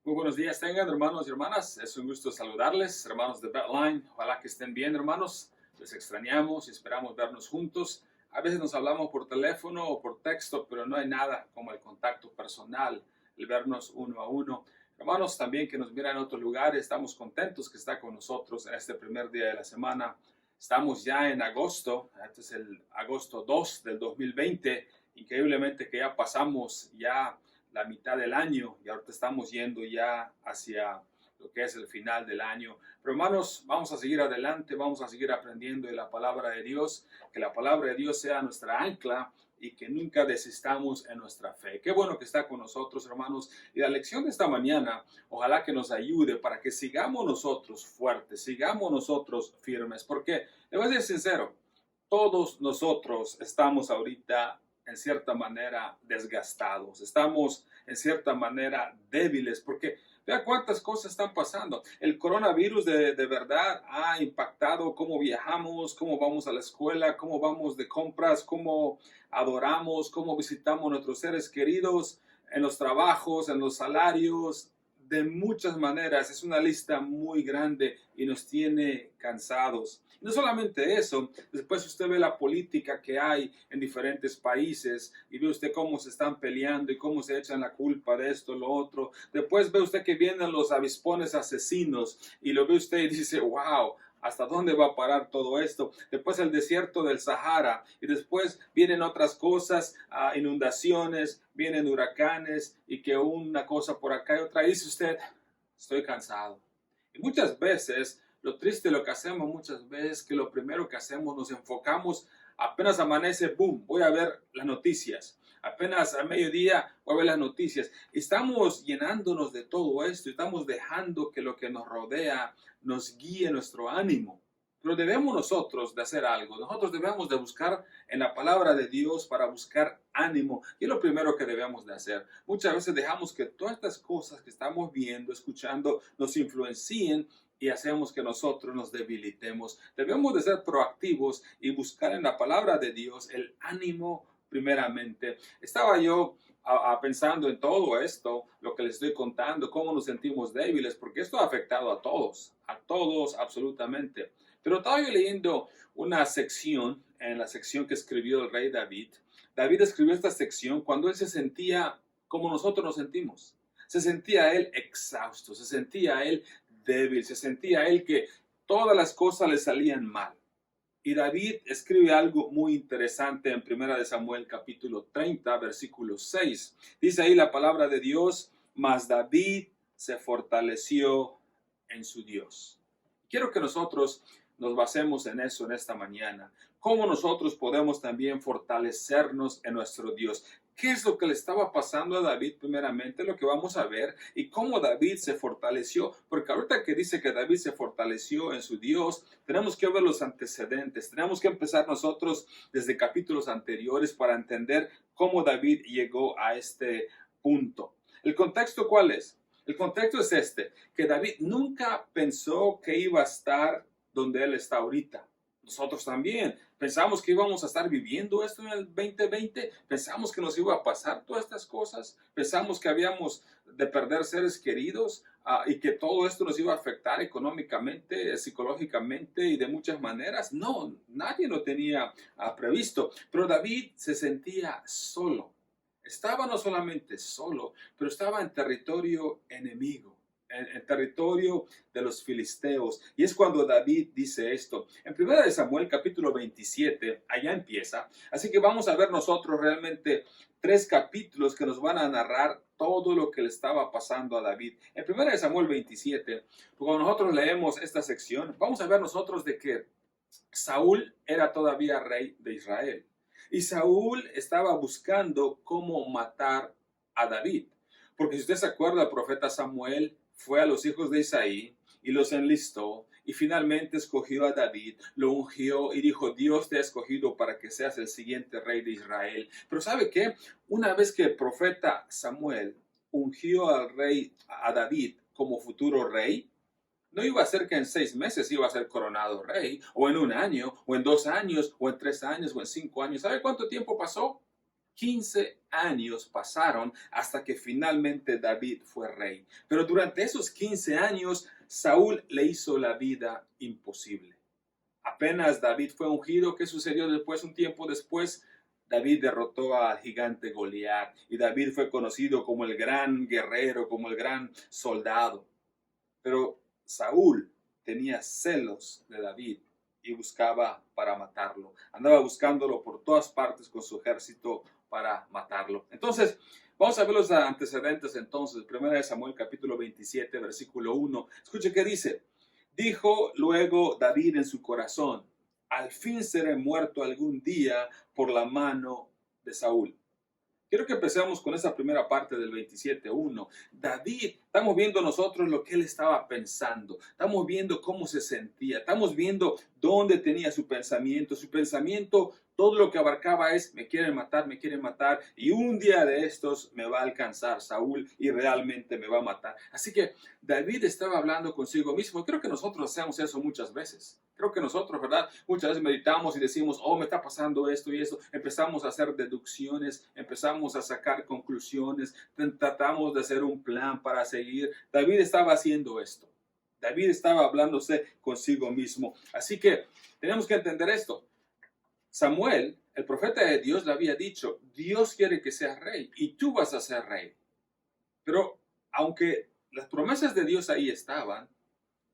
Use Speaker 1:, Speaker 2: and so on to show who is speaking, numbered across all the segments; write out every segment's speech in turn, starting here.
Speaker 1: Muy buenos días tengan, hermanos y hermanas. Es un gusto saludarles, hermanos de Beltline. Ojalá que estén bien, hermanos. Les extrañamos y esperamos vernos juntos. A veces nos hablamos por teléfono o por texto, pero no hay nada como el contacto personal, el vernos uno a uno. Hermanos, también que nos miran en otros lugares, estamos contentos que está con nosotros en este primer día de la semana. Estamos ya en agosto, este es el agosto 2 del 2020. Increíblemente que ya pasamos ya la mitad del año y ahorita estamos yendo ya hacia lo que es el final del año. Pero hermanos, vamos a seguir adelante, vamos a seguir aprendiendo de la palabra de Dios, que la palabra de Dios sea nuestra ancla y que nunca desistamos en nuestra fe. Qué bueno que está con nosotros, hermanos. Y la lección de esta mañana, ojalá que nos ayude para que sigamos nosotros fuertes, sigamos nosotros firmes, porque le voy a ser sincero, todos nosotros estamos ahorita en cierta manera desgastados, estamos en cierta manera débiles, porque vea cuántas cosas están pasando. El coronavirus de verdad ha impactado cómo viajamos, cómo vamos a la escuela, cómo vamos de compras, cómo adoramos, cómo visitamos a nuestros seres queridos, en los trabajos, en los salarios, de muchas maneras. Es una lista muy grande y nos tiene cansados. No solamente eso, después usted ve la política que hay en diferentes países y ve usted cómo se están peleando y cómo se echan la culpa de esto, lo otro. Después ve usted que vienen los avispones asesinos y lo ve usted y dice, wow, ¿hasta dónde va a parar todo esto? Después el desierto del Sahara y después vienen otras cosas, inundaciones, vienen huracanes y que una cosa por acá y otra. Y dice usted, estoy cansado. Y muchas veces, lo triste, lo que hacemos muchas veces, que lo primero que hacemos, nos enfocamos, apenas amanece, boom, voy a ver las noticias. Apenas a mediodía voy a ver las noticias. Estamos llenándonos de todo esto, estamos dejando que lo que nos rodea nos guíe nuestro ánimo. Pero debemos nosotros de hacer algo. Nosotros debemos de buscar en la palabra de Dios para buscar ánimo. Y es lo primero que debemos de hacer. Muchas veces dejamos que todas estas cosas que estamos viendo, escuchando, nos influencien y hacemos que nosotros nos debilitemos. Debemos de ser proactivos y buscar en la palabra de Dios el ánimo primeramente. Estaba yo pensando en todo esto, lo que les estoy contando, cómo nos sentimos débiles, porque esto ha afectado a todos absolutamente. Pero estaba yo leyendo una sección, en la sección que escribió el rey David. David escribió esta sección cuando él se sentía como nosotros nos sentimos. Se sentía él exhausto, se sentía él débil, se sentía él que todas las cosas le salían mal. Y David escribe algo muy interesante en Primera de Samuel capítulo 30, versículo 6. Dice ahí la palabra de Dios, mas David se fortaleció en su Dios. Quiero que nosotros nos basemos en eso en esta mañana. Cómo nosotros podemos también fortalecernos en nuestro Dios. ¿Qué es lo que le estaba pasando a David primeramente? Lo que vamos a ver y cómo David se fortaleció. Porque ahorita que dice que David se fortaleció en su Dios, tenemos que ver los antecedentes. Tenemos que empezar nosotros desde capítulos anteriores para entender cómo David llegó a este punto. ¿El contexto cuál es? El contexto es este, que David nunca pensó que iba a estar donde él está ahorita. Nosotros también pensamos que íbamos a estar viviendo esto en el 2020, pensamos que nos iba a pasar todas estas cosas, pensamos que habíamos de perder seres queridos y que todo esto nos iba a afectar económicamente, psicológicamente y de muchas maneras. No, nadie lo tenía previsto, pero David se sentía solo. Estaba no solamente solo, pero estaba en territorio enemigo, en territorio de los filisteos. Y es cuando David dice esto. En 1 de Samuel capítulo 27, allá empieza. Así que vamos a ver nosotros realmente 3 capítulos que nos van a narrar todo lo que le estaba pasando a David. En 1 de Samuel 27, cuando nosotros leemos esta sección, vamos a ver nosotros de que Saúl era todavía rey de Israel. Y Saúl estaba buscando cómo matar a David. Porque si usted se acuerda, el profeta Samuel fue a los hijos de Isaí y los enlistó y finalmente escogió a David, lo ungió y dijo, Dios te ha escogido para que seas el siguiente rey de Israel. Pero ¿sabe qué? Una vez que el profeta Samuel ungió al rey, a David como futuro rey, no iba a ser que en 6 meses iba a ser coronado rey, o en un año, o en 2 años, o en 3 años, o en 5 años. ¿Sabe cuánto tiempo pasó? 15 años pasaron hasta que finalmente David fue rey. Pero durante esos 15 años, Saúl le hizo la vida imposible. Apenas David fue ungido, ¿qué sucedió después? Un tiempo después, David derrotó al gigante Goliat y David fue conocido como el gran guerrero, como el gran soldado. Pero Saúl tenía celos de David y buscaba para matarlo. Andaba buscándolo por todas partes con su ejército para matarlo. Entonces, vamos a ver los antecedentes entonces. 1 Samuel capítulo 27, versículo 1. Escuche qué dice. Dijo luego David en su corazón, al fin seré muerto algún día por la mano de Saúl. Quiero que empecemos con esa primera parte del 27:1. David, estamos viendo nosotros lo que él estaba pensando, estamos viendo cómo se sentía, estamos viendo dónde tenía su pensamiento. Su pensamiento, todo lo que abarcaba es, me quieren matar, y un día de estos me va a alcanzar Saúl y realmente me va a matar. Así que David estaba hablando consigo mismo. Creo que nosotros hacemos eso muchas veces. Creo que nosotros, ¿verdad? Muchas veces meditamos y decimos, oh, me está pasando esto y eso. Empezamos a hacer deducciones, empezamos a sacar conclusiones, tratamos de hacer un plan para seguir. David estaba haciendo esto. David estaba hablándose consigo mismo. Así que tenemos que entender esto. Samuel, el profeta de Dios, le había dicho, Dios quiere que seas rey y tú vas a ser rey. Pero aunque las promesas de Dios ahí estaban,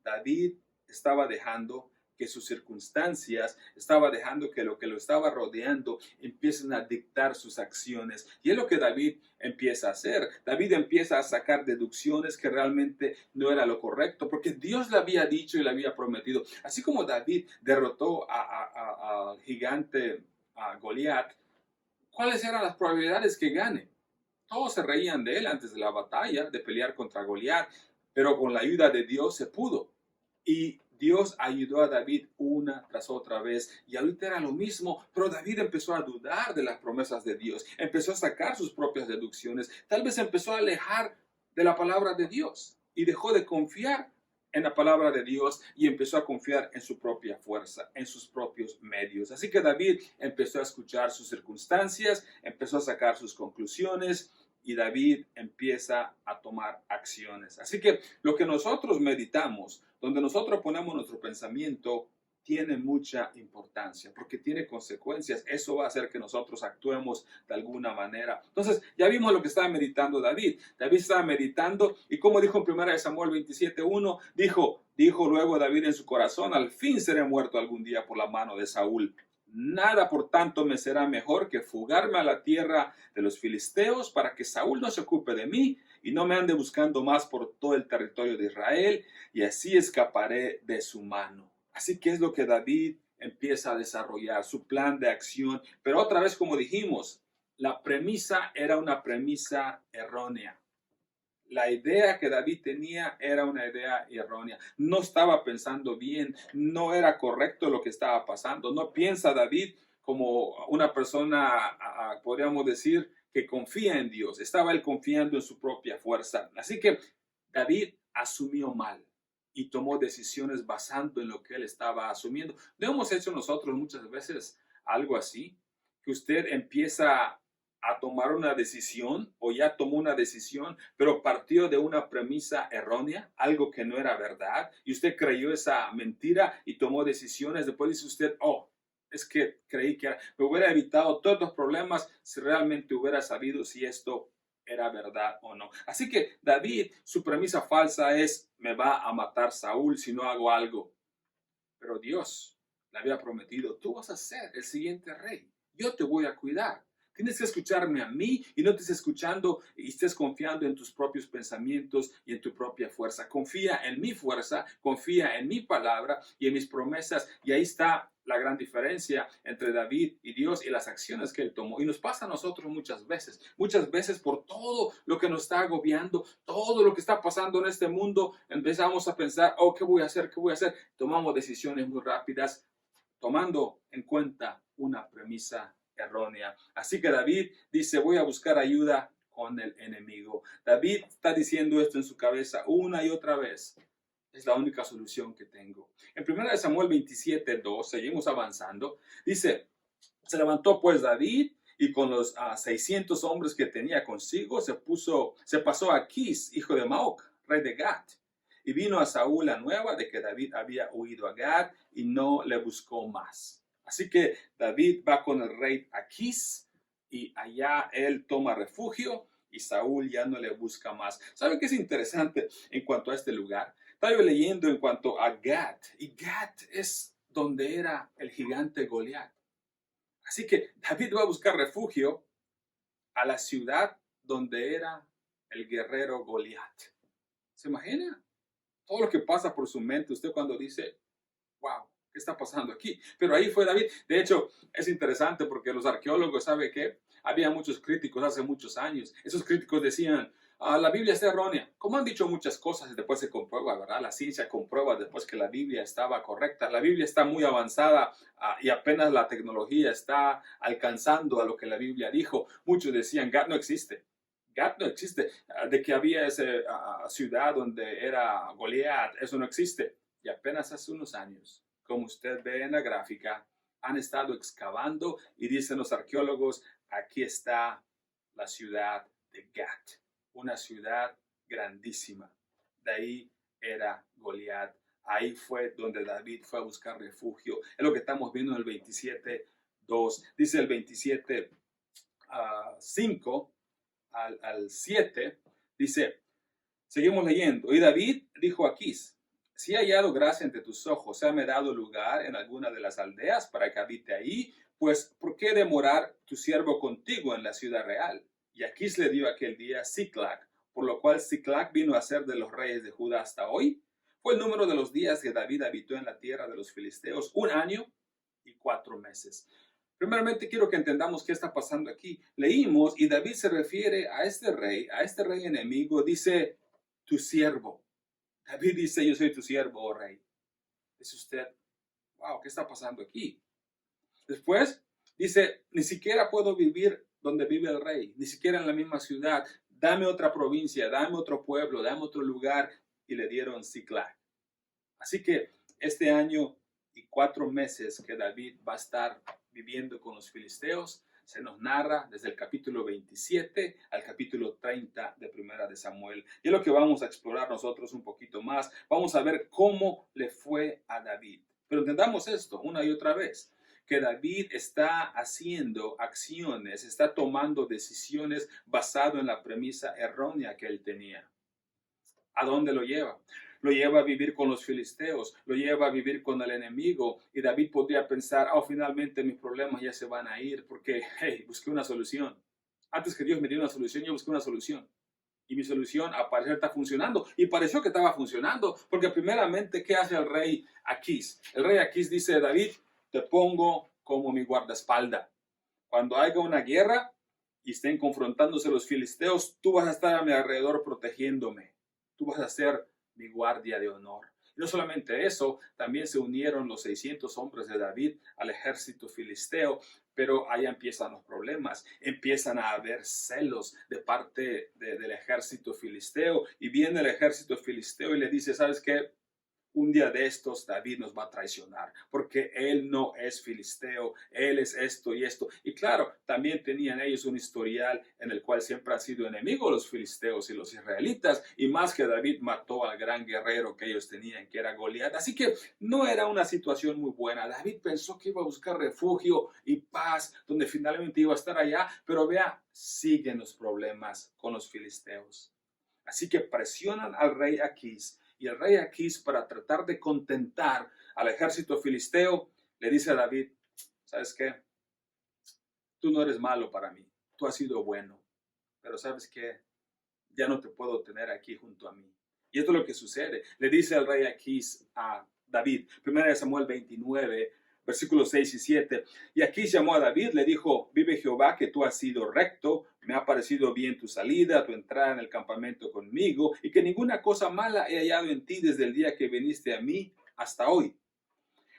Speaker 1: David estaba dejando que sus circunstancias, estaba dejando que lo estaba rodeando empiecen a dictar sus acciones. Y es lo que David empieza a hacer. David empieza a sacar deducciones que realmente no era lo correcto, porque Dios le había dicho y le había prometido. Así como David derrotó al gigante, a Goliat, ¿cuáles eran las probabilidades que gane? Todos se reían de él antes de la batalla, de pelear contra Goliat, pero con la ayuda de Dios se pudo. Y Dios ayudó a David una tras otra vez. Y ahorita era lo mismo, pero David empezó a dudar de las promesas de Dios. Empezó a sacar sus propias deducciones. Tal vez empezó a alejar de la palabra de Dios y dejó de confiar en la palabra de Dios y empezó a confiar en su propia fuerza, en sus propios medios. Así que David empezó a escuchar sus circunstancias, empezó a sacar sus conclusiones y David empieza a tomar acciones. Así que lo que nosotros meditamos, donde nosotros ponemos nuestro pensamiento, tiene mucha importancia porque tiene consecuencias. Eso va a hacer que nosotros actuemos de alguna manera. Entonces, ya vimos lo que estaba meditando David. David estaba meditando y como dijo en 1 Samuel 27:1, dijo luego David en su corazón, al fin seré muerto algún día por la mano de Saúl. Nada, por tanto, me será mejor que fugarme a la tierra de los filisteos para que Saúl no se ocupe de mí y no me ande buscando más por todo el territorio de Israel, y así escaparé de su mano. Así que es lo que David empieza a desarrollar, su plan de acción. Pero otra vez, como dijimos, la premisa era una premisa errónea. La idea que David tenía era una idea errónea. No estaba pensando bien, no era correcto lo que estaba pasando. No piensa David como una persona, podríamos decir, que confía en Dios. Estaba él confiando en su propia fuerza. Así que David asumió mal y tomó decisiones basando en lo que él estaba asumiendo. ¿No hemos hecho nosotros muchas veces algo así? Que usted empieza a tomar una decisión o ya tomó una decisión, pero partió de una premisa errónea, algo que no era verdad, y usted creyó esa mentira y tomó decisiones. Después dice usted, oh, es que creí que me hubiera evitado todos los problemas si realmente hubiera sabido si esto era verdad o no. Así que David, su premisa falsa es, me va a matar Saúl si no hago algo. Pero Dios le había prometido, tú vas a ser el siguiente rey, yo te voy a cuidar. Tienes que escucharme a mí y no te estés escuchando y estés confiando en tus propios pensamientos y en tu propia fuerza. Confía en mi fuerza, confía en mi palabra y en mis promesas. Y ahí está la gran diferencia entre David y Dios y las acciones que él tomó. Y nos pasa a nosotros muchas veces por todo lo que nos está agobiando, todo lo que está pasando en este mundo, empezamos a pensar, oh, ¿qué voy a hacer? ¿Qué voy a hacer? Tomamos decisiones muy rápidas, tomando en cuenta una premisa errónea. Así que David dice, voy a buscar ayuda con el enemigo. David está diciendo esto en su cabeza una y otra vez. Es la única solución que tengo. En 1 Samuel 27:2, seguimos avanzando, dice, se levantó pues David y con los 600 hombres que tenía consigo se pasó a Aquis, hijo de Maoc, rey de Gat. Y vino a Saúl la nueva de que David había huido a Gat y no le buscó más. Así que David va con el rey Aquis y allá él toma refugio y Saúl ya no le busca más. ¿Saben qué es interesante en cuanto a este lugar? Estaba leyendo en cuanto a Gat, y Gat es donde era el gigante Goliat. Así que David va a buscar refugio a la ciudad donde era el guerrero Goliat. ¿Se imagina? Todo lo que pasa por su mente usted cuando dice, wow, ¿qué está pasando aquí? Pero ahí fue David. De hecho, es interesante porque los arqueólogos saben que había muchos críticos hace muchos años. Esos críticos decían, la Biblia está errónea. Como han dicho muchas cosas y después se comprueba, ¿verdad? La ciencia comprueba después que la Biblia estaba correcta. La Biblia está muy avanzada y apenas la tecnología está alcanzando a lo que la Biblia dijo. Muchos decían, Gad no existe. Gat no existe. De que había esa ciudad donde era Goliat, eso no existe. Y apenas hace unos años, como usted ve en la gráfica, han estado excavando y dicen los arqueólogos, aquí está la ciudad de Gat, una ciudad grandísima. De ahí era Goliat. Ahí fue donde David fue a buscar refugio. Es lo que estamos viendo en el 27:2. Dice el 27:5 al 7, dice, seguimos leyendo. Y David dijo a Aquis, si he hallado gracia ante tus ojos, me dado lugar en alguna de las aldeas para que habite ahí, pues ¿por qué demorar tu siervo contigo en la ciudad real? Y Aquis le dio aquel día Siclac, por lo cual Siclac vino a ser de los reyes de Judá hasta hoy. Fue el número de los días que David habitó en la tierra de los filisteos, 1 año y 4 meses. Primeramente quiero que entendamos qué está pasando aquí. Leímos y David se refiere a este rey enemigo, dice, tu siervo. David dice, yo soy tu siervo, oh rey. Dice usted, wow, ¿qué está pasando aquí? Después dice, ni siquiera puedo vivir donde vive el rey, ni siquiera en la misma ciudad. Dame otra provincia, dame otro pueblo, dame otro lugar. Y le dieron Siclac. Así que este año y 4 meses que David va a estar viviendo con los filisteos, se nos narra desde el capítulo 27 al capítulo 30 de Primera de Samuel. Y es lo que vamos a explorar nosotros un poquito más. Vamos a ver cómo le fue a David. Pero entendamos esto una y otra vez, que David está haciendo acciones, está tomando decisiones basado en la premisa errónea que él tenía. ¿A dónde lo lleva? Lo lleva a vivir con los filisteos, lo lleva a vivir con el enemigo. Y David podría pensar, finalmente mis problemas ya se van a ir porque, hey, busqué una solución. Antes que Dios me diera una solución, yo busqué una solución. Y mi solución, al parecer, está funcionando. Y pareció que estaba funcionando, porque primeramente, ¿qué hace el rey Aquis? El rey Aquis dice, David, te pongo como mi guardaespaldas. Cuando haya una guerra y estén confrontándose los filisteos, tú vas a estar a mi alrededor protegiéndome. Tú vas a ser mi guardia de honor. Y no solamente eso, también se unieron los 600 hombres de David al ejército filisteo, pero ahí empiezan los problemas. Empiezan a haber celos de parte del ejército filisteo, y viene el ejército filisteo y le dice, ¿sabes qué? Un día de estos David nos va a traicionar, porque él no es filisteo, él es esto y esto. Y claro, también tenían ellos un historial en el cual siempre han sido enemigos los filisteos y los israelitas, y más que David mató al gran guerrero que ellos tenían, que era Goliat. Así que no era una situación muy buena. David pensó que iba a buscar refugio y paz, donde finalmente iba a estar allá, pero vea, siguen los problemas con los filisteos. Así que presionan al rey Aquis. Y el rey Aquis, para tratar de contentar al ejército filisteo, le dice a David, ¿sabes qué? Tú no eres malo para mí, tú has sido bueno, pero ¿sabes qué? Ya no te puedo tener aquí junto a mí. Y esto es lo que sucede. Le dice el rey Aquis a David, 1 Samuel 29, versículos 6 y 7. Y Aquis llamó a David, le dijo, vive Jehová que tú has sido recto, me ha parecido bien tu salida, tu entrada en el campamento conmigo, y que ninguna cosa mala he hallado en ti desde el día que viniste a mí hasta hoy.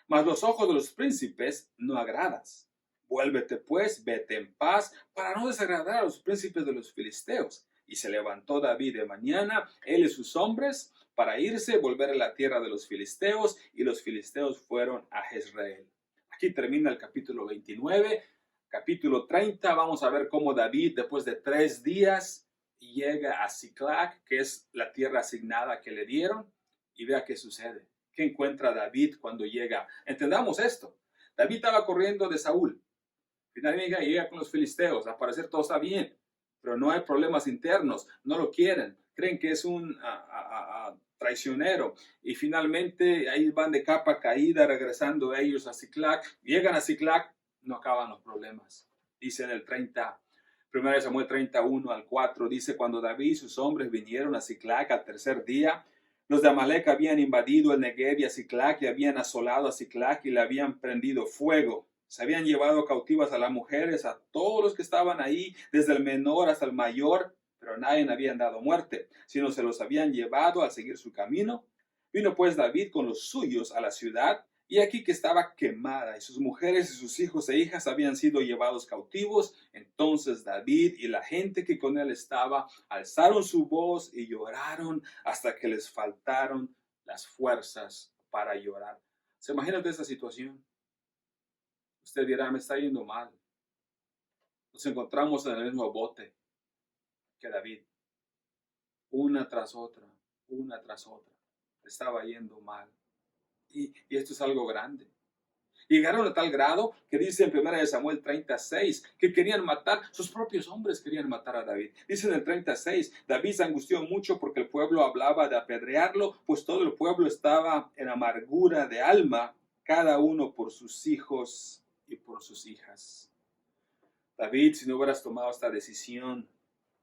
Speaker 1: Mas los ojos de los príncipes no agradas. Vuélvete pues, vete en paz, para no desagradar a los príncipes de los filisteos. Y se levantó David de mañana, él y sus hombres, para irse, volver a la tierra de los filisteos, y los filisteos fueron a Jezreel. Aquí termina el capítulo 29. capítulo 30, vamos a ver cómo David, después de 3 días, llega a Siclag, que es la tierra asignada que le dieron, y vea qué sucede. ¿Qué encuentra David cuando llega? Entendamos esto. David estaba corriendo de Saúl. Finalmente llega con los filisteos. Al parecer todo está bien, pero no hay problemas internos. No lo quieren. Creen que es un traicionero. Y finalmente ahí van de capa caída, regresando ellos a Siclag. Llegan a Siclag, no acaban los problemas. Dice en el 30, 1 Samuel 31 al 4, dice: cuando David y sus hombres vinieron a Siclag al tercer día, los de Amalec habían invadido el Negev y a Siclag, y habían asolado a Siclag y le habían prendido fuego. Se habían llevado cautivas a las mujeres, a todos los que estaban ahí, desde el menor hasta el mayor, pero a nadie habían dado muerte, sino se los habían llevado al seguir su camino. Vino pues David con los suyos a la ciudad, y aquí que estaba quemada, y sus mujeres y sus hijos e hijas habían sido llevados cautivos. Entonces David y la gente que con él estaba alzaron su voz y lloraron hasta que les faltaron las fuerzas para llorar. ¿Se imagina de esta situación? Usted dirá: me está yendo mal. Nos encontramos en el mismo bote que David. Una tras otra, una tras otra. Estaba yendo mal. Y esto es algo grande. Llegaron a tal grado que dice en 1 Samuel 36 que querían matar, sus propios hombres querían matar a David. Dice en el 36, David se angustió mucho porque el pueblo hablaba de apedrearlo, pues todo el pueblo estaba en amargura de alma, cada uno por sus hijos y por sus hijas. David, si no hubieras tomado esta decisión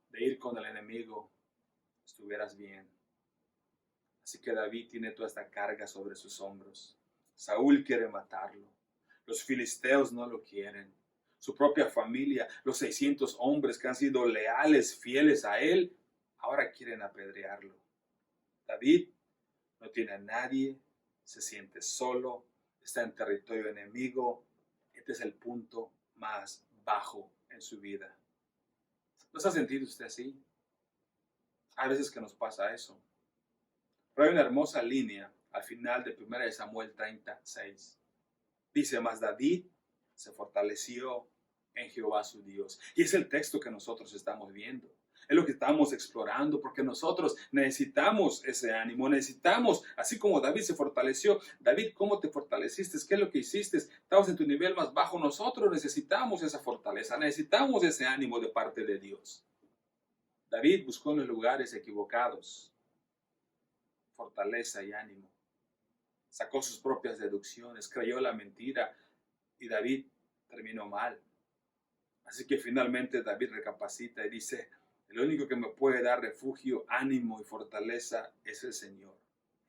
Speaker 1: de ir con el enemigo, estuvieras bien. Así que David tiene toda esta carga sobre sus hombros. Saúl quiere matarlo. Los filisteos no lo quieren. Su propia familia, los 600 hombres que han sido leales, fieles a él, ahora quieren apedrearlo. David no tiene a nadie, se siente solo, está en territorio enemigo. Este es el punto más bajo en su vida. ¿No se ha sentido usted así? Hay veces que nos pasa eso. Pero hay una hermosa línea al final de 1 Samuel 36. Dice: mas David se fortaleció en Jehová su Dios. Y es el texto que nosotros estamos viendo. Es lo que estamos explorando, porque nosotros necesitamos ese ánimo, necesitamos, así como David se fortaleció. David, ¿cómo te fortaleciste? ¿Qué es lo que hiciste? Estabas en tu nivel más bajo. Nosotros necesitamos esa fortaleza, necesitamos ese ánimo de parte de Dios. David buscó en los lugares equivocados fortaleza y ánimo. Sacó sus propias deducciones, creyó la mentira, y David terminó mal. Así que finalmente David recapacita y dice: el único que me puede dar refugio, ánimo y fortaleza es el Señor.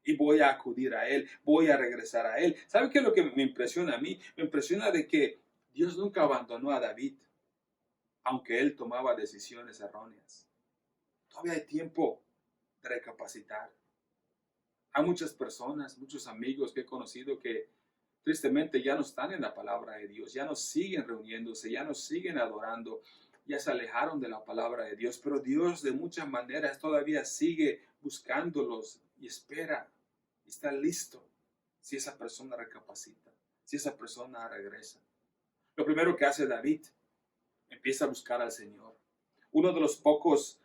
Speaker 1: Y voy a acudir a Él, voy a regresar a Él. ¿Sabe qué es lo que me impresiona a mí? Me impresiona de que Dios nunca abandonó a David, aunque él tomaba decisiones erróneas. Todavía hay tiempo de recapacitar. Hay muchas personas, muchos amigos que he conocido que tristemente ya no están en la palabra de Dios, ya no siguen reuniéndose, ya no siguen adorando, ya se alejaron de la palabra de Dios, pero Dios de muchas maneras todavía sigue buscándolos y espera, y está listo si esa persona recapacita, si esa persona regresa. Lo primero que hace David, empieza a buscar al Señor. Uno de los pocos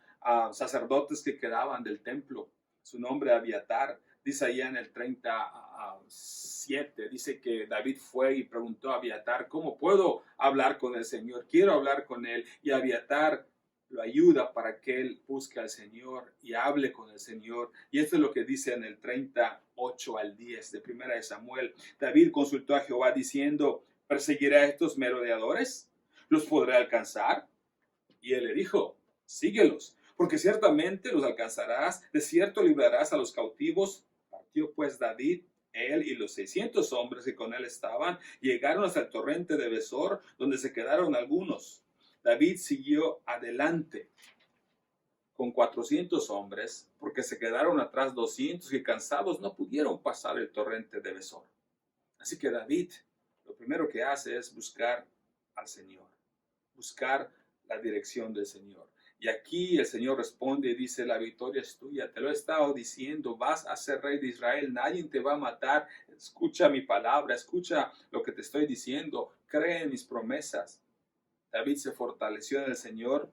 Speaker 1: sacerdotes que quedaban del templo, su nombre Abiatar, dice allá en el 37, dice que David fue y preguntó a Abiatar: ¿cómo puedo hablar con el Señor? Quiero hablar con él. Y Abiatar lo ayuda para que él busque al Señor y hable con el Señor. Y esto es lo que dice en el 38 al 10 de 1 de Samuel. David consultó a Jehová diciendo: ¿perseguiré a estos merodeadores? ¿Los podré alcanzar? Y él le dijo: síguelos, porque ciertamente los alcanzarás, de cierto librarás a los cautivos. Partió pues David, él y los 600 hombres que con él estaban, llegaron hasta el torrente de Besor, donde se quedaron algunos. David siguió adelante con 400 hombres, porque se quedaron atrás 200 que, cansados, no pudieron pasar el torrente de Besor. Así que David lo primero que hace es buscar al Señor, buscar la dirección del Señor. Y aquí el Señor responde y dice: la victoria es tuya, te lo he estado diciendo, vas a ser rey de Israel, nadie te va a matar. Escucha mi palabra, escucha lo que te estoy diciendo, cree en mis promesas. David se fortaleció en el Señor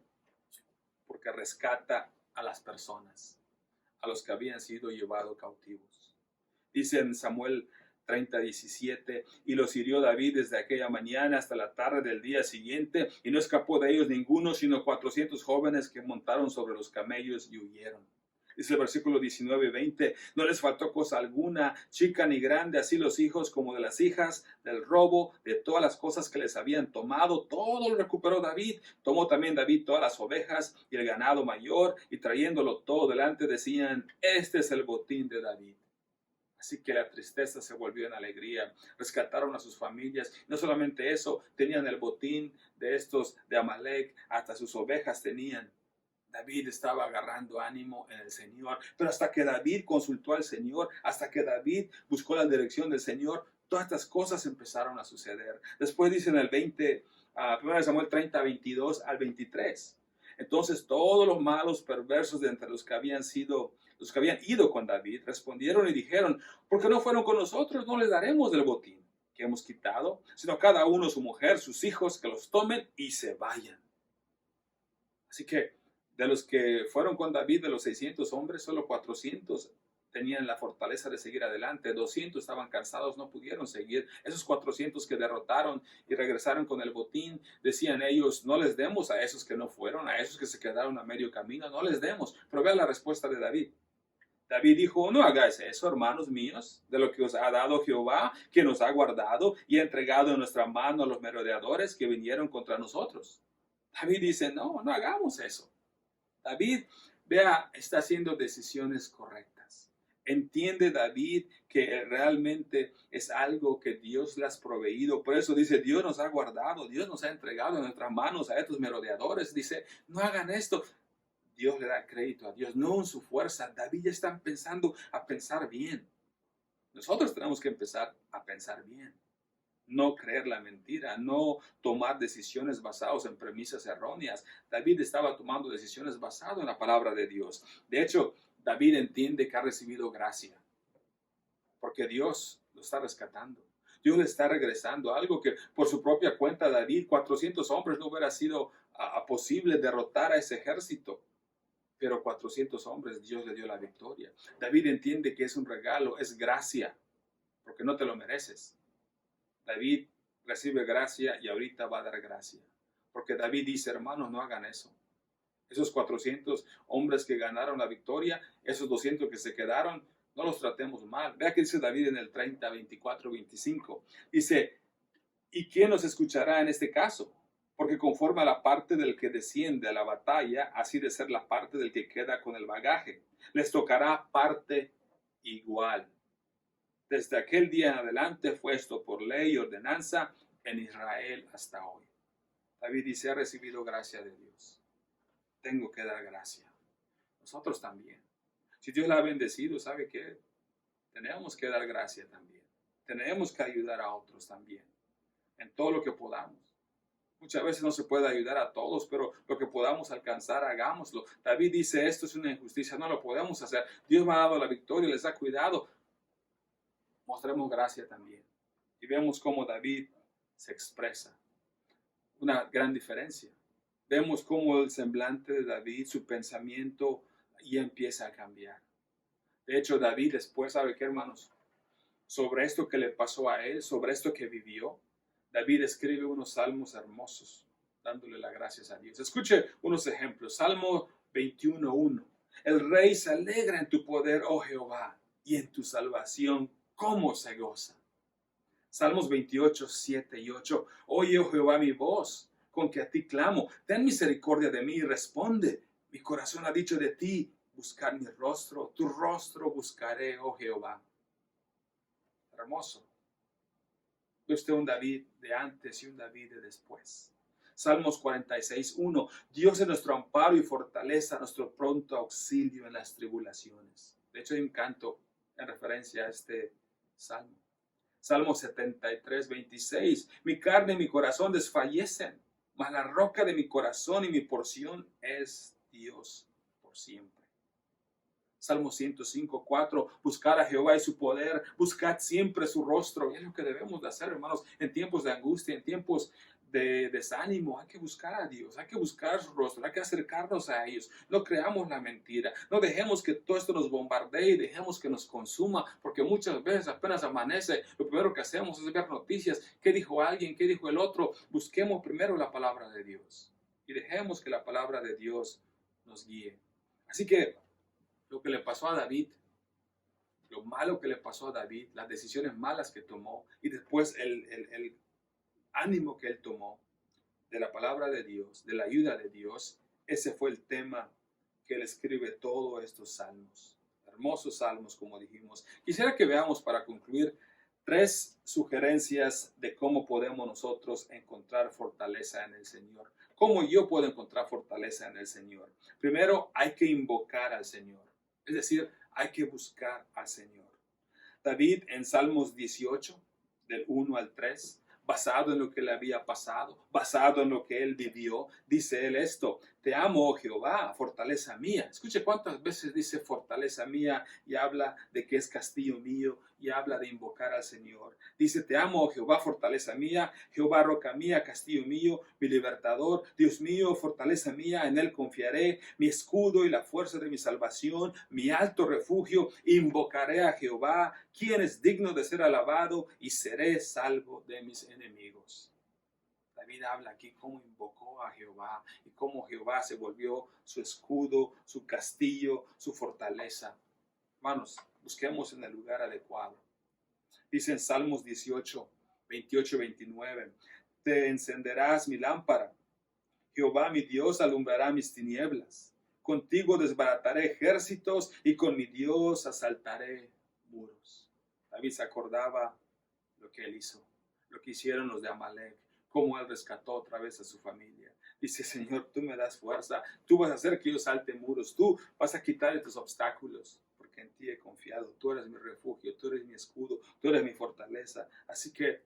Speaker 1: porque rescata a las personas, a los que habían sido llevados cautivos. Dice en Samuel 30:17, y los hirió David desde aquella mañana hasta la tarde del día siguiente, y no escapó de ellos ninguno, sino 400 jóvenes que montaron sobre los camellos y huyeron. Dice el versículo 19 y 20, no les faltó cosa alguna, chica ni grande, así los hijos como de las hijas, del robo, de todas las cosas que les habían tomado, todo lo recuperó David. Tomó también David todas las ovejas y el ganado mayor, y trayéndolo todo delante decían, este es el botín de David. Así que la tristeza se volvió en alegría. Rescataron a sus familias. No solamente eso, tenían el botín de estos de Amalek, hasta sus ovejas tenían. David estaba agarrando ánimo en el Señor. Pero hasta que David consultó al Señor, hasta que David buscó la dirección del Señor, todas estas cosas empezaron a suceder. Después dice en el 1 Samuel 30, 22 al 23. Entonces todos los malos perversos de entre los que habían ido con David, respondieron y dijeron, ¿por qué no fueron con nosotros? No les daremos del botín que hemos quitado, sino cada uno su mujer, sus hijos, que los tomen y se vayan. Así que de los que fueron con David, de los 600 hombres, solo 400 tenían la fortaleza de seguir adelante. 200 estaban cansados, no pudieron seguir. Esos 400 que derrotaron y regresaron con el botín, decían ellos, no les demos a esos que no fueron, a esos que se quedaron a medio camino, no les demos. Pero vean la respuesta de David. David dijo, no hagáis eso, hermanos míos, de lo que os ha dado Jehová, que nos ha guardado y ha entregado en nuestra mano a los merodeadores que vinieron contra nosotros. David dice, no hagamos eso. David, vea, está haciendo decisiones correctas. Entiende David que realmente es algo que Dios le ha proveído. Por eso dice, Dios nos ha guardado, Dios nos ha entregado en nuestras manos a estos merodeadores. Dice, no hagan esto. Dios le da crédito a Dios, no en su fuerza. David ya está empezando a pensar bien. Nosotros tenemos que empezar a pensar bien. No creer la mentira, no tomar decisiones basadas en premisas erróneas. David estaba tomando decisiones basadas en la palabra de Dios. De hecho, David entiende que ha recibido gracia, porque Dios lo está rescatando. Dios le está regresando algo que por su propia cuenta David, 400 hombres, no hubiera sido posible derrotar a ese ejército. Pero 400 hombres, Dios le dio la victoria. David entiende que es un regalo, es gracia, porque no te lo mereces. David recibe gracia y ahorita va a dar gracia. Porque David dice, hermanos, no hagan eso. Esos 400 hombres que ganaron la victoria, esos 200 que se quedaron, no los tratemos mal. Vea que dice David en el 30, 24, 25. Dice, ¿y quién nos escuchará en este caso? Porque conforme a la parte del que desciende a la batalla, así de ser la parte del que queda con el bagaje. Les tocará parte igual. Desde aquel día en adelante fue esto por ley y ordenanza en Israel hasta hoy. David dice, ha recibido gracia de Dios. Tengo que dar gracia. Nosotros también. Si Dios la ha bendecido, ¿sabe qué? Tenemos que dar gracia también. Tenemos que ayudar a otros también. En todo lo que podamos. Muchas veces no se puede ayudar a todos, pero lo que podamos alcanzar, hagámoslo. David dice, esto es una injusticia, no lo podemos hacer. Dios me ha dado la victoria, les ha cuidado. Mostremos gracia también. Y vemos cómo David se expresa. Una gran diferencia. Vemos cómo el semblante de David, su pensamiento, ya empieza a cambiar. De hecho, David después, ¿sabe qué, hermanos? Sobre esto que le pasó a él, sobre esto que vivió, David escribe unos salmos hermosos, dándole las gracias a Dios. Escuche unos ejemplos. Salmo 21:1. El rey se alegra en tu poder, oh Jehová, y en tu salvación, ¿cómo se goza? Salmos 28:7 y 8. Oye, oh Jehová, mi voz, con que a ti clamo. Ten misericordia de mí y responde. Mi corazón ha dicho de ti, buscar mi rostro. Tu rostro buscaré, oh Jehová. Hermoso. Ve usted un David de antes y un David de después. Salmos 46:1. Dios es nuestro amparo y fortaleza, nuestro pronto auxilio en las tribulaciones. De hecho, hay un canto en referencia a este salmo. Salmo 73:26. Mi carne y mi corazón desfallecen, mas la roca de mi corazón y mi porción es Dios por siempre. Salmo 105:4, buscar a Jehová y su poder, buscad siempre su rostro. Es lo que debemos de hacer, hermanos, en tiempos de angustia, en tiempos de desánimo, hay que buscar a Dios, hay que buscar su rostro, hay que acercarnos a ellos. No creamos la mentira, no dejemos que todo esto nos bombardee y dejemos que nos consuma, porque muchas veces apenas amanece, lo primero que hacemos es ver noticias, qué dijo alguien, qué dijo el otro. Busquemos primero la palabra de Dios y dejemos que la palabra de Dios nos guíe. Así que lo que le pasó a David, lo malo que le pasó a David, las decisiones malas que tomó y después el ánimo que él tomó de la palabra de Dios, de la ayuda de Dios, ese fue el tema que él escribe todos estos salmos. Hermosos salmos, como dijimos. Quisiera que veamos para concluir 3 sugerencias de cómo podemos nosotros encontrar fortaleza en el Señor. ¿Cómo yo puedo encontrar fortaleza en el Señor? Primero, hay que invocar al Señor. Es decir, hay que buscar al Señor. David en Salmos 18, del 1 al 3, basado en lo que le había pasado, basado en lo que él vivió, dice él esto: te amo, oh Jehová, fortaleza mía. Escuche cuántas veces dice fortaleza mía y habla de que es castillo mío y habla de invocar al Señor. Dice: te amo, oh Jehová, fortaleza mía, Jehová, roca mía, castillo mío, mi libertador, Dios mío, fortaleza mía, en él confiaré, mi escudo y la fuerza de mi salvación, mi alto refugio. Invocaré a Jehová, quien es digno de ser alabado, y seré salvo de mis enemigos. David habla aquí cómo invocó a Jehová y cómo Jehová se volvió su escudo, su castillo, su fortaleza. Hermanos, busquemos en el lugar adecuado. Dice en Salmos 18, 28 y 29, te encenderás mi lámpara. Jehová mi Dios alumbrará mis tinieblas. Contigo desbarataré ejércitos y con mi Dios asaltaré muros. David se acordaba lo que él hizo, lo que hicieron los de Amalek, cómo él rescató otra vez a su familia. Dice: Señor, tú me das fuerza, tú vas a hacer que yo salte muros, tú vas a quitar estos obstáculos, porque en ti he confiado, tú eres mi refugio, tú eres mi escudo, tú eres mi fortaleza. Así que,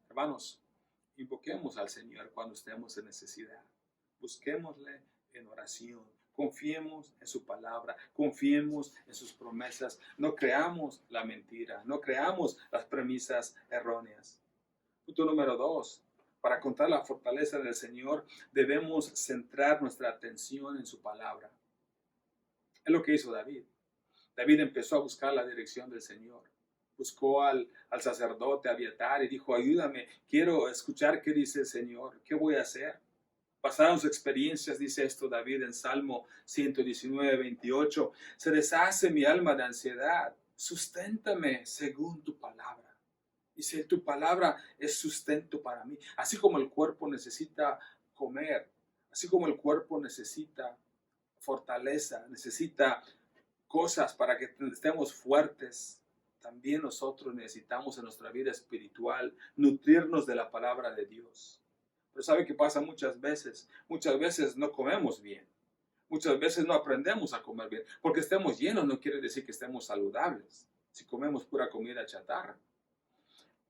Speaker 1: hermanos, invoquemos al Señor cuando estemos en necesidad, busquémosle en oración, confiemos en su palabra, confiemos en sus promesas, no creamos la mentira, no creamos las premisas erróneas. Punto número 2. Para encontrar la fortaleza del Señor, debemos centrar nuestra atención en su palabra. Es lo que hizo David. David empezó a buscar la dirección del Señor. Buscó al sacerdote Abiatar y dijo: ayúdame, quiero escuchar qué dice el Señor, qué voy a hacer. Pasaron sus experiencias, dice esto David en Salmo 119, 28. Se deshace mi alma de ansiedad, susténtame según tu palabra. Dice: tu palabra es sustento para mí. Así como el cuerpo necesita comer, así como el cuerpo necesita fortaleza, necesita cosas para que estemos fuertes, también nosotros necesitamos en nuestra vida espiritual nutrirnos de la palabra de Dios. Pero ¿sabe qué pasa muchas veces? Muchas veces no comemos bien. Muchas veces no aprendemos a comer bien. Porque estemos llenos no quiere decir que estemos saludables. Si comemos pura comida chatarra.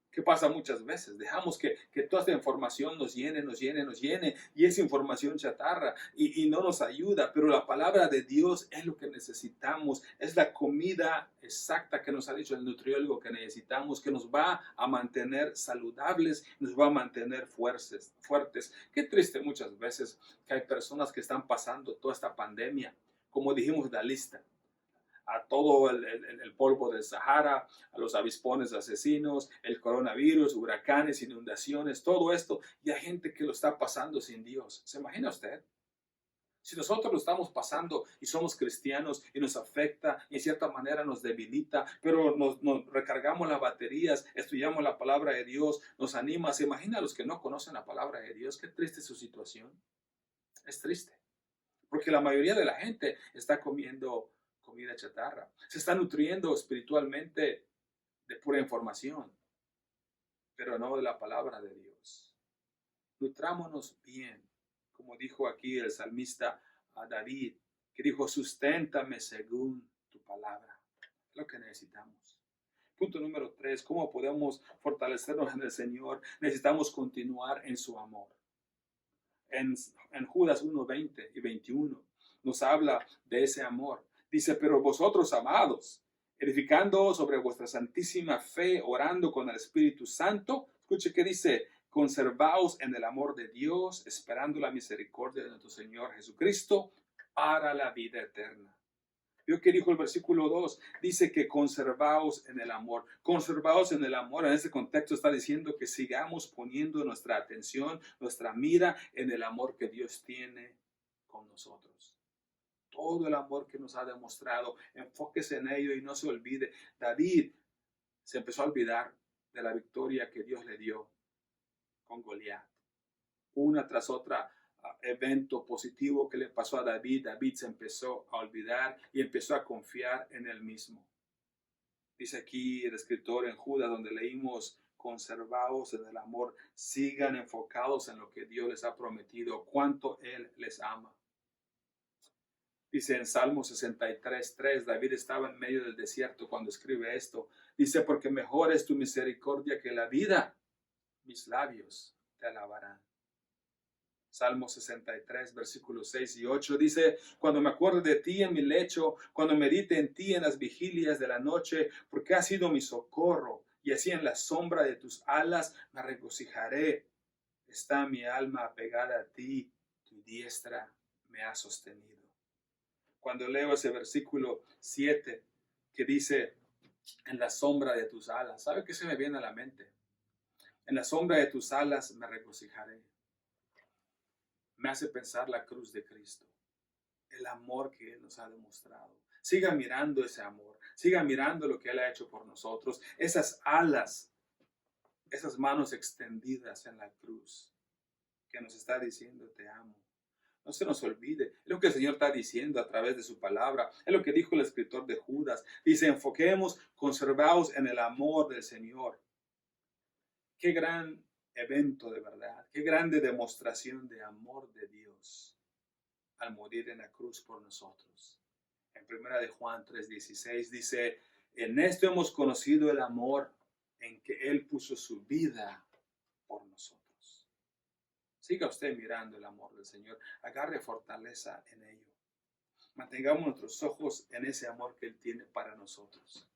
Speaker 1: ¿Qué pasa muchas veces? Dejamos que toda esta información nos llene, y es información chatarra y no nos ayuda, pero la palabra de Dios es lo que necesitamos, es la comida exacta que nos ha dicho el nutriólogo que necesitamos, que nos va a mantener saludables, nos va a mantener fuertes. Qué triste muchas veces que hay personas que están pasando toda esta pandemia, como dijimos la lista, a todo el polvo del Sahara, a los avispones asesinos, el coronavirus, huracanes, inundaciones, todo esto, y hay gente que lo está pasando sin Dios. ¿Se imagina usted? Si nosotros lo estamos pasando y somos cristianos y nos afecta y en cierta manera nos debilita, pero nos recargamos las baterías, estudiamos la palabra de Dios, nos anima. ¿Se imagina a los que no conocen la palabra de Dios? Qué triste su situación. Es triste, porque la mayoría de la gente está comiendo comida chatarra, se está nutriendo espiritualmente de pura información, pero no de la palabra de Dios. Nutrámonos bien, como dijo aquí el salmista a David, que dijo: susténtame según tu palabra. Es lo que necesitamos. Punto número 3, ¿cómo podemos fortalecernos en el Señor? Necesitamos continuar en su amor. En Judas 1, 20 y 21 nos habla de ese amor. Dice: pero vosotros, amados, edificando sobre vuestra santísima fe, orando con el Espíritu Santo, escuche que dice, conservaos en el amor de Dios, esperando la misericordia de nuestro Señor Jesucristo para la vida eterna. Vio que dijo el versículo 2, dice que conservaos en el amor. Conservaos en el amor, en este contexto está diciendo que sigamos poniendo nuestra atención, nuestra mira en el amor que Dios tiene con nosotros. Todo el amor que nos ha demostrado, enfóquese en ello y no se olvide. David se empezó a olvidar de la victoria que Dios le dio con Goliat. Una tras otra evento positivo que le pasó a David, David se empezó a olvidar y empezó a confiar en él mismo. Dice aquí el escritor en Judas, donde leímos, conservaos en el amor, sigan enfocados en lo que Dios les ha prometido, cuánto Él les ama. Dice en Salmo 63:3, David estaba en medio del desierto cuando escribe esto. Dice, porque mejor es tu misericordia que la vida, mis labios te alabarán. Salmo 63, versículos 6 y 8 dice, cuando me acuerdo de ti en mi lecho, cuando medite en ti en las vigilias de la noche, porque has sido mi socorro, y así en la sombra de tus alas me regocijaré. Está mi alma apegada a ti, tu diestra me ha sostenido. Cuando leo ese versículo 7 que dice, en la sombra de tus alas, ¿sabe qué se me viene a la mente? En la sombra de tus alas me regocijaré. Me hace pensar la cruz de Cristo, el amor que Él nos ha demostrado. Siga mirando ese amor, siga mirando lo que Él ha hecho por nosotros, esas alas, esas manos extendidas en la cruz, que nos está diciendo te amo. No se nos olvide, es lo que el Señor está diciendo a través de su palabra, es lo que dijo el escritor de Judas. Dice, enfoquemos, conservaos en el amor del Señor. Qué gran evento de verdad, qué grande demostración de amor de Dios al morir en la cruz por nosotros. En 1 de Juan 3:16 dice, en esto hemos conocido el amor en que Él puso su vida por nosotros. Siga usted mirando el amor del Señor, agarre fortaleza en ello. Mantengamos nuestros ojos en ese amor que Él tiene para nosotros.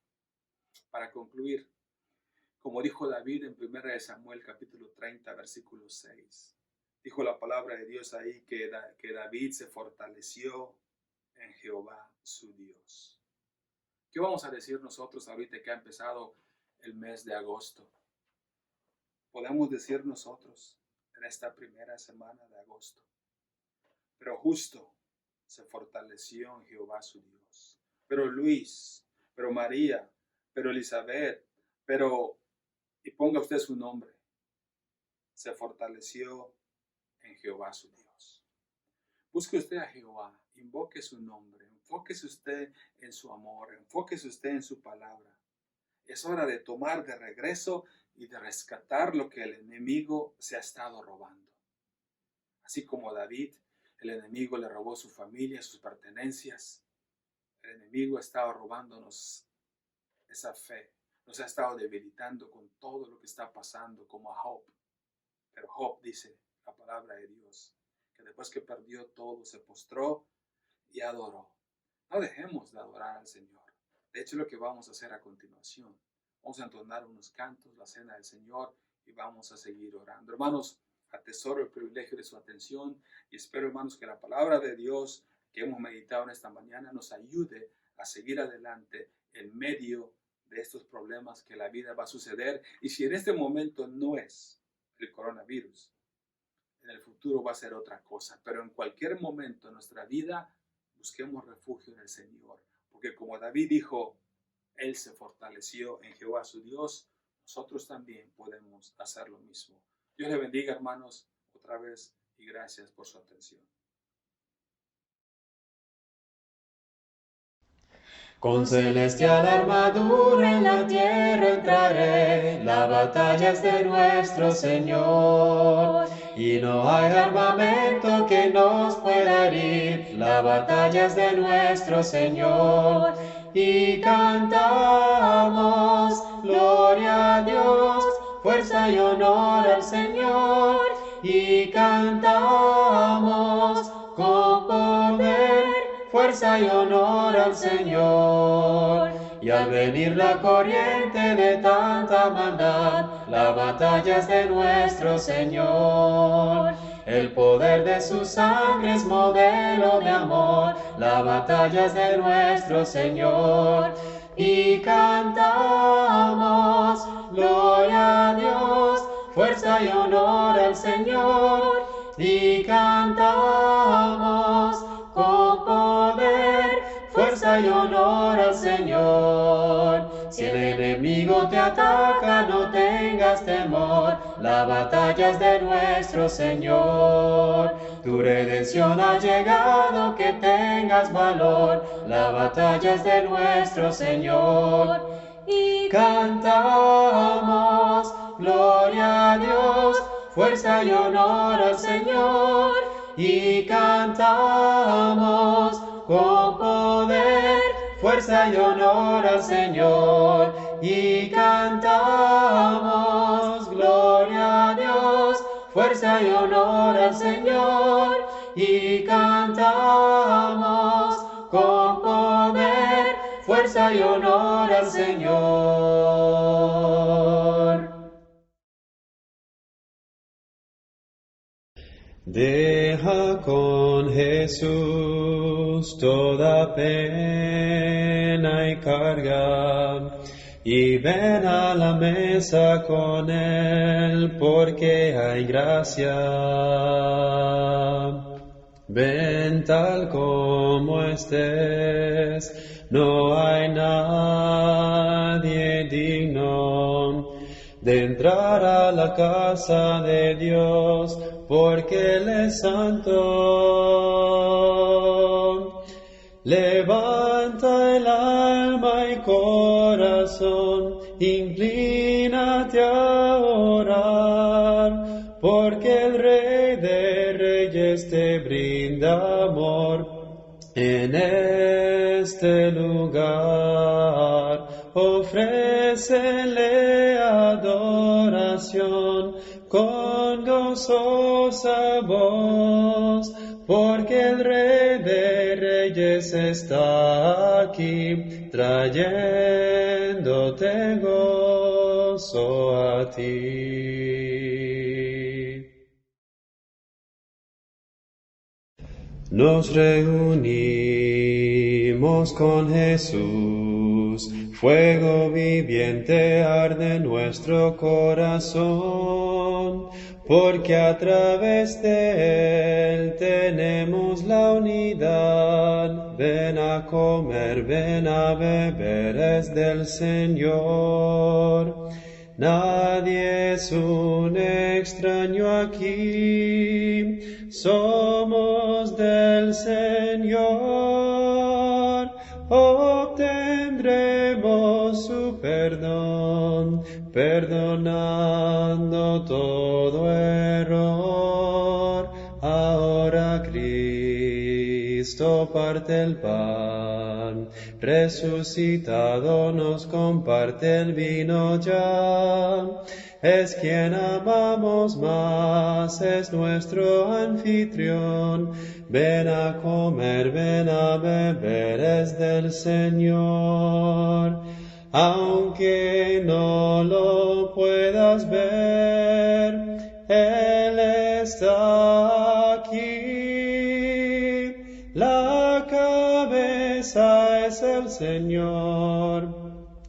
Speaker 1: Para concluir, como dijo David en 1 de Samuel capítulo 30, versículo 6. Dijo la palabra de Dios ahí que David se fortaleció en Jehová su Dios. ¿Qué vamos a decir nosotros ahorita que ha empezado el mes de agosto? Podemos decir nosotros en esta primera semana de agosto, pero justo se fortaleció en Jehová su Dios. Pero Luis, pero María, pero Elizabeth, y ponga usted su nombre, se fortaleció en Jehová su Dios. Busque usted a Jehová, invoque su nombre, enfóquese usted en su amor, enfóquese usted en su palabra. Es hora de tomar de regreso y de rescatar lo que el enemigo se ha estado robando. Así como David, el enemigo le robó su familia, sus pertenencias. El enemigo ha estado robándonos esa fe. Nos ha estado debilitando con todo lo que está pasando, como a Job. Pero Job dice, la palabra de Dios, que después que perdió todo, se postró y adoró. No dejemos de adorar al Señor. De hecho, lo que vamos a hacer a continuación, vamos a entonar unos cantos, la cena del Señor, y vamos a seguir orando. Hermanos, atesoro el privilegio de su atención y espero, hermanos, que la palabra de Dios que hemos meditado en esta mañana nos ayude a seguir adelante en medio de estos problemas que la vida va a suceder. Y si en este momento no es el coronavirus, en el futuro va a ser otra cosa. Pero en cualquier momento de nuestra vida, busquemos refugio en el Señor. Porque como David dijo, Él se fortaleció en Jehová su Dios, nosotros también podemos hacer lo mismo. Dios le bendiga, hermanos, otra vez, y gracias por su atención.
Speaker 2: Con celestial armadura en la tierra entraré, la batalla es de nuestro Señor. Y no hay armamento que nos pueda herir, la batalla es de nuestro Señor. Y cantamos, gloria a Dios, fuerza y honor al Señor. Y cantamos con poder, fuerza y honor al Señor. y al venir la corriente de tanta maldad, la batalla es de nuestro Señor. El poder de su sangre es modelo de amor, la batalla es de nuestro Señor. Y cantamos, gloria a Dios, fuerza y honor al Señor. Y cantamos con poder, fuerza y honor al Señor. Si el enemigo te ataca, no tengas temor, la batalla es de nuestro Señor. Tu redención ha llegado, que tengas valor, la batalla es de nuestro Señor. Y cantamos, gloria a Dios, fuerza y honor al Señor. Y cantamos con poder, fuerza y honor al Señor. Y cantamos, gloria a Dios, fuerza y honor al Señor. Y cantamos con poder, fuerza y honor al Señor. Deja con Jesús toda pena y carga, y ven a la mesa con Él, porque hay gracia. Ven tal como estés, no hay nadie digno de entrar a la casa de Dios, porque Él es santo. Levanta el alma y corazón, inclínate a orar, porque el Rey de Reyes te brinda amor en este lugar. Ofrécele adoración con gozosa voz, porque el Rey de Reyes está aquí, trayéndote gozo a ti. Nos reunimos con Jesús, fuego viviente arde en nuestro corazón, porque a través de Él tenemos la unidad. Ven a comer, ven a beber, es del Señor. Nadie es un extraño aquí, somos del Señor. Obtendremos su perdón, perdonando todo error. Ahora Cristo parte el pan, resucitado nos comparte el vino ya. Es quien amamos más, es nuestro anfitrión. Ven a comer, ven a beber, es del Señor. Aunque no lo puedas ver, Él está aquí. La cabeza es el Señor.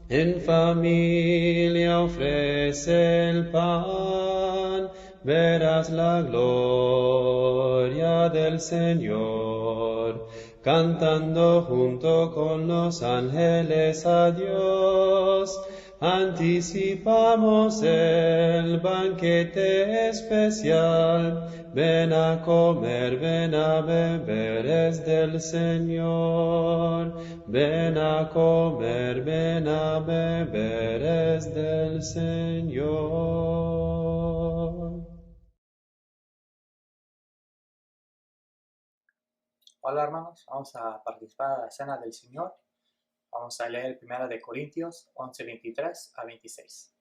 Speaker 2: En familia ofrece el pan, verás la gloria del Señor, cantando junto con los ángeles a Dios. Anticipamos el banquete especial. Ven a comer, ven a beber, es del Señor. Ven a comer, ven a beber, es del Señor.
Speaker 3: Hola hermanos, vamos a participar en la Cena del Señor. Vamos a leer 1 Corintios 11, 23 a 26.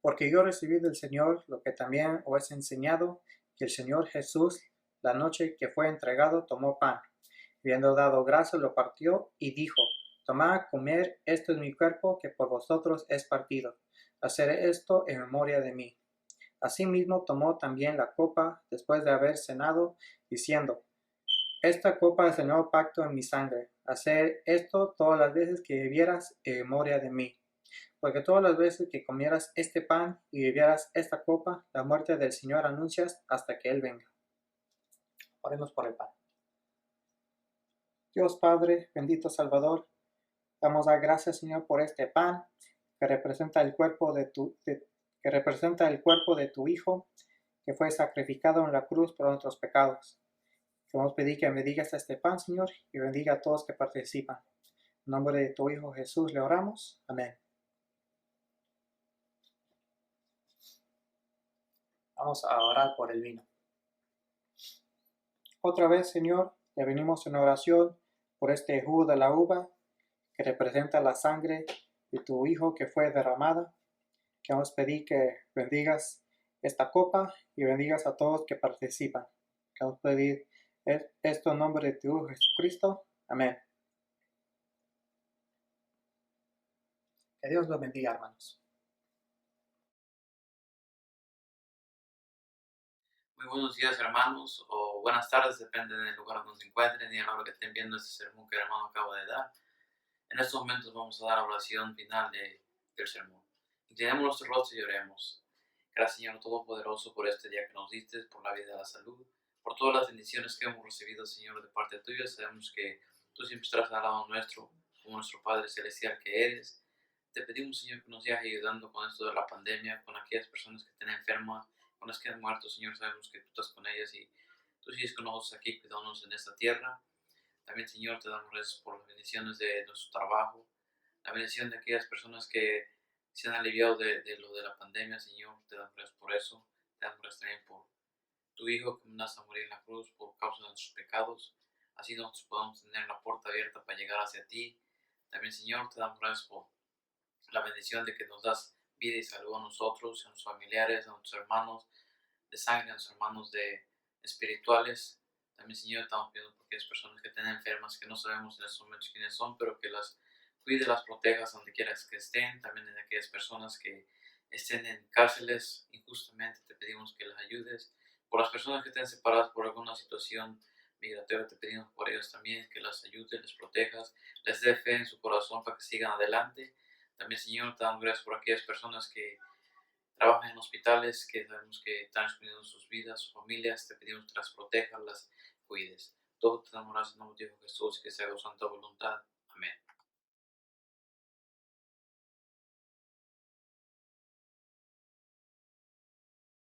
Speaker 3: Porque yo recibí del Señor lo que también os he enseñado, que el Señor Jesús, la noche que fue entregado, tomó pan. Habiendo dado gracias, lo partió y dijo: Tomad, comer, esto es mi cuerpo que por vosotros es partido. Hacer esto en memoria de mí. Asimismo tomó también la copa después de haber cenado, diciendo, esta copa es el nuevo pacto en mi sangre. Hacer esto todas las veces que bebieras en memoria de mí. Porque todas las veces que comieras este pan y bebieras esta copa, la muerte del Señor anuncias hasta que Él venga. Oremos por el pan. Dios Padre, bendito Salvador, damos a gracias, Señor, por este pan que representa el cuerpo de tu Hijo, que fue sacrificado en la cruz por nuestros pecados. Queremos pedir que bendigas este pan, Señor, y bendiga a todos que participan. En nombre de tu Hijo Jesús le oramos. Amén. Vamos a orar por el vino. Otra vez, Señor, te venimos en oración por este jugo de la uva que representa la sangre de tu Hijo que fue derramada. Queremos pedir que bendigas esta copa y bendigas a todos que participan. Queremos pedir esto en nombre de tu Hijo Jesucristo. Amén. Que Dios los bendiga, hermanos.
Speaker 4: Muy buenos días, hermanos, o buenas tardes, depende del lugar donde se encuentren y a la hora que estén viendo este sermón que el hermano acaba de dar. En estos momentos vamos a dar la oración final del sermón. Inclinemos nuestro rostro y oremos. Gracias, Señor Todopoderoso, por este día que nos diste, por la vida y la salud, por todas las bendiciones que hemos recibido, Señor, de parte tuya. Sabemos que tú siempre estás al lado nuestro, como nuestro Padre Celestial que eres. Te pedimos, Señor, que nos sigas ayudando con esto de la pandemia, con aquellas personas que estén enfermas, con las que han muerto, Señor. Sabemos que tú estás con ellas y tú sigues con nosotros aquí, cuidándonos en esta tierra. También, Señor, te damos gracias por las bendiciones de nuestro trabajo, la bendición de aquellas personas que se han aliviado de lo de la pandemia, Señor. Te damos gracias por eso. Te damos gracias también por tu Hijo que nace a morir en la cruz por causa de nuestros pecados. Así nosotros podamos tener la puerta abierta para llegar hacia ti. También, Señor, te damos gracias por la bendición de que nos das vida y salud a nosotros, a nuestros familiares, a nuestros hermanos de sangre, a nuestros hermanos espirituales. También, Señor, estamos pidiendo por aquellas personas que estén enfermas, que no sabemos en estos momentos quiénes son, pero que las cuide, las protejas donde quieras que estén. También en aquellas personas que estén en cárceles injustamente, te pedimos que las ayudes. Por las personas que estén separadas por alguna situación migratoria, te pedimos por ellos también que las ayudes, les protejas, les dé fe en su corazón para que sigan adelante. También, Señor, te damos gracias por aquellas personas que trabajan en hospitales, que sabemos que están exponiendo sus vidas, sus familias. Te pedimos que las protejas, las cuides. Todo te damos gracias en nombre de Jesús, que se haga tu santa voluntad. Amén.